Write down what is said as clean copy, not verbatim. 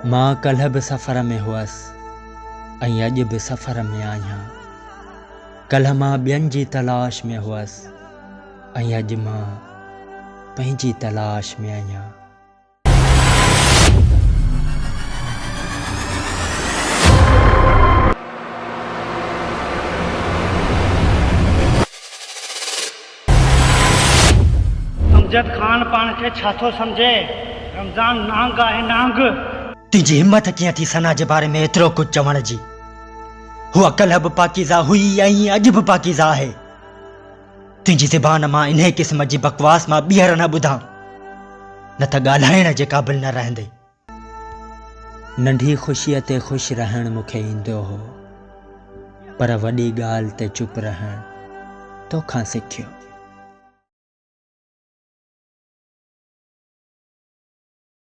मां कल्ह भी सफ़र में हुअसि ऐं अॼु भी सफ़र में आहियां। कल्ह मां ॿियनि जी तलाश में हुअसि ऐं अॼु मां पंहिंजी तलाश में आहियां। अमजद खान पान खे छा थो सम्झे? रमज़ान नांग आहे नांग। तुंहिंजी हिम्मत कीअं थी सना जे बारे में एतिरो कुझु चवण जी? हुआ कल्ह भी पाकीज़ा हुई ऐं अॼु भी पाकीज़ा आहे। तुंहिंजी ज़बान मां इन क़िस्म जी बकवास मां ॿीहर न ॿुधां, न त ॻाल्हाइण जे क़ाबिल न रहंदे। नंढी ख़ुशीअ ते ख़ुशि रहणु मूंखे ईंदो हो, पर वॾी ॻाल्हि ते चुप रहणु तोखां सिखियो।